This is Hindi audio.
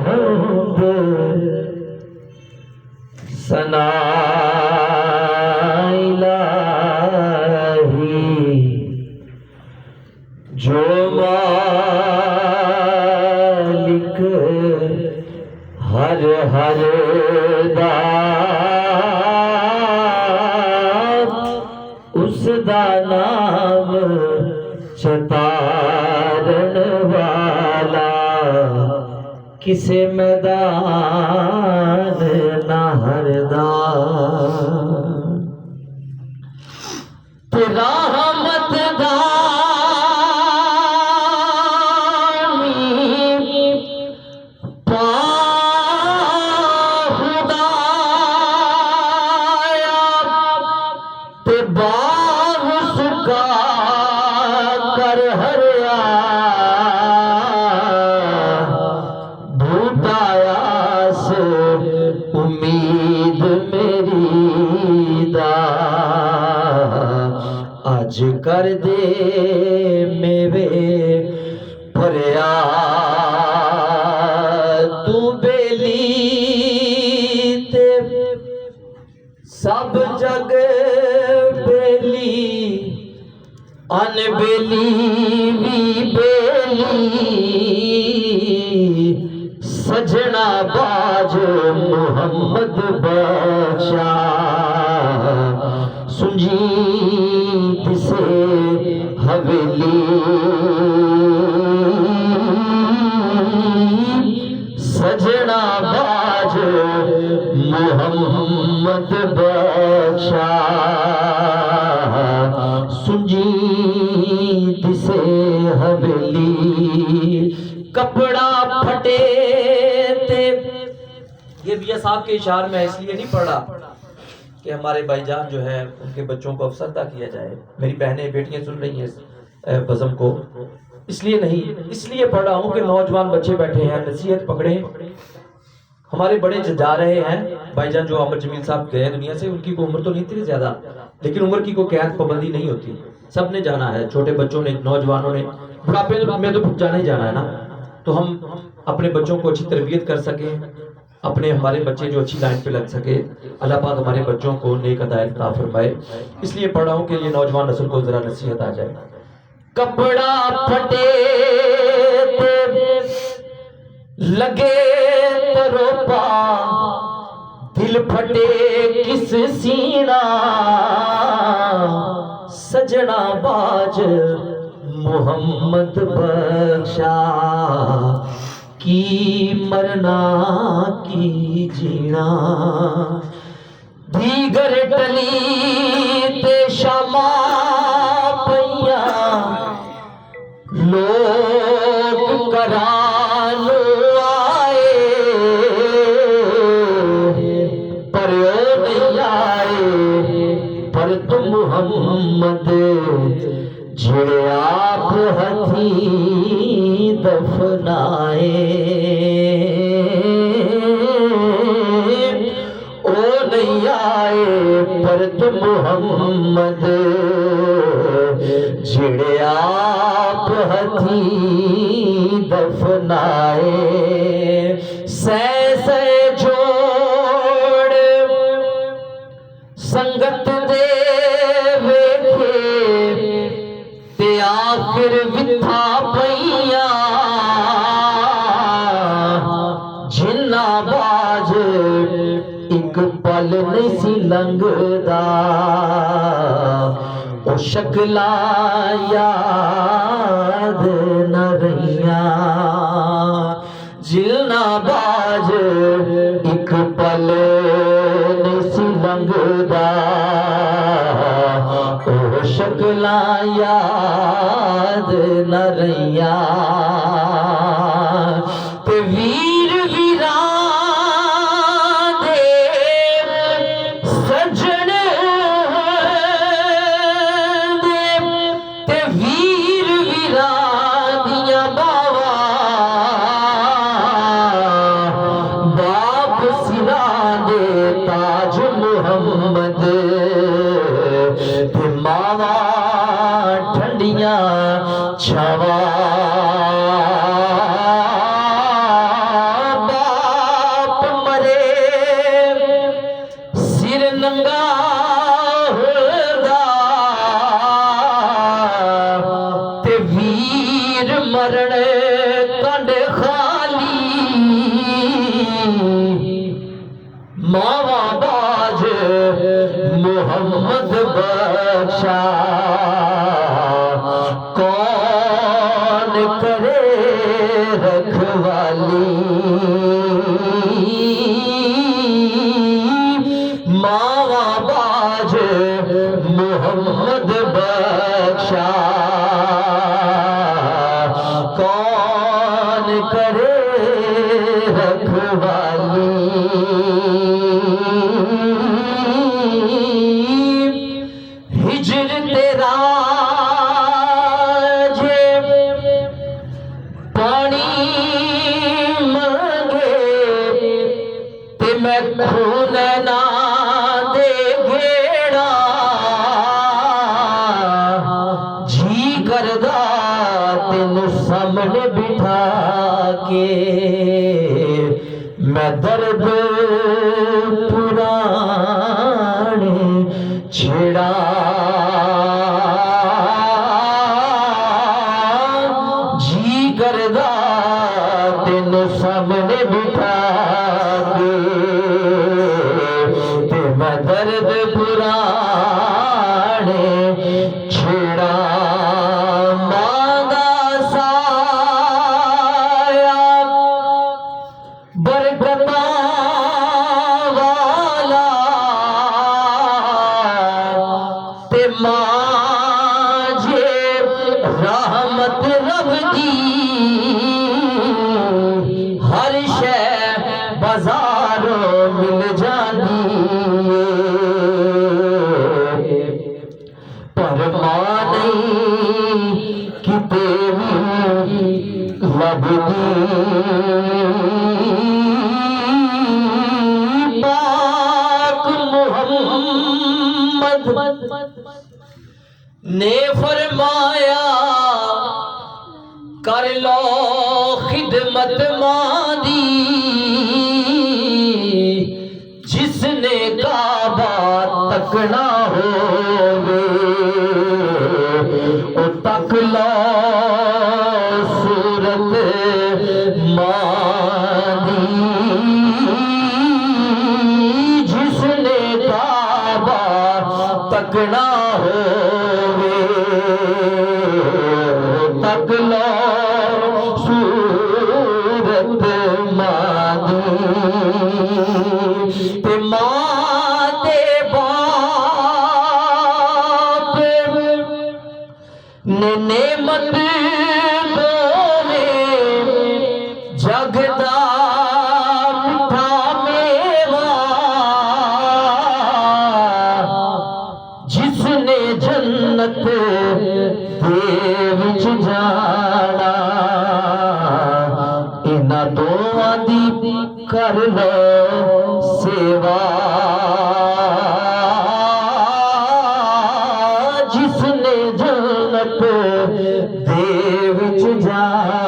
हम्द सना इलाही जो मालिक हर हर दा उस दा नाम चतारन वाला किसे मैदान ना हरदा तेरा रहमत दानी पाहुदाया ते बाग सुका कर हरिया भूताया से उम्मीद मेरी दा आज कर दे मेवे भरिया तू बेली ते सब जग बेली अनबेली भी बेली सजना बाज मोहम्मद बख्शा सुजीत से हवेली सजना बाज मोहम्मद बख्शा सुजीत से हवेली कपड़ा फटे थे। ये बिया साहब के इशार में इसलिए नहीं पढ़ा कि हमारे भाईजान जो है उनके बच्चों को अफसरदा किया जाए, मेरी बहनें बेटियां सुन रही हैं बज़म को, इसलिए नहीं, इसलिए पढ़ रहा हूँ कि नौजवान बच्चे बैठे हैं, नसीहत पकड़े। हमारे बड़े जा रहे हैं भाईजान जो अमर जमील साहब गए दुनिया से, उनकी को उम्र तो नहीं थी ज्यादा, लेकिन उम्र की कोई कैद पाबंदी नहीं होती, सब ने जाना है, छोटे बच्चों ने, नौजवानों ने, बुढ़ापे में तो जाना ही जाना है ना। तो हम अपने बच्चों को अच्छी तरबियत कर सके, अपने हमारे बच्चे जो अच्छी लाइन पे लग सके, अल्लाह पाक हमारे बच्चों को नेक हिदायत अता फरमाए। इसलिए पढ़ रहा हूँ कि ये नौजवान नस्ल को जरा नसीहत आ जाए। कपड़ा फटे लगे तरोपा दिल फटे किस सीना सजना बाज मोहम्मद बख्शा की मरना की जीना दीगर टली ते शमा पैया लोग करान आए पर ओ नहीं आए पर तुम मोहम्मद जिड़े आप हथी दफनाए ओ नहीं आए पर तुम मोहम्मद जिड़े आप हथी दफनाए सै जोड़ संगत दे वेखे ते आखिर विथा पईया जिन्ना बाज एक पल नहीं सी लंघदा ओ शक्ला याद न रहिया जिन्ना बाज एक पल नहीं सी लंघदा ओ शक्ला याद न रहिया ते वीर वीरां दे सजन दे ते वीर वीरां दियां बावा बाप सिरा दे ताज मोहम्मद ते मावा ठंडियां छवा वाली मावा बाज मोहम्मद बख्शा कौन करे रखवाली हिजर तेरा जे पानी मंगे ते मैं खून ना दे घेड़ा जी करदा तेनू सामने बिठा के मैं दर्द पुराने छेड़ा जी करदा तेनू सामने बिठा के ते मैं दर्द पुराने छेड़ा मांगा साया बरकता वाला ते मांझे रहमत रब दी हर शै बाजारों मिल जाती पर मां नहीं किते भी लभदी पाक मुहम्मद ने फरमाया कर लो खिदमत मादी जिसने काबा तकना होवे ओ तक लो सूरत मादी जिसने काबा तकना होवे तक लो सूरत मादी ते मां ते बाप ने नेमत दोवे जगदा मिठा मेवा जिसने जन्नत दे विच जाना इन्हां दोवां दी कर लो सेवा जिसने जन्नत दे विच जाना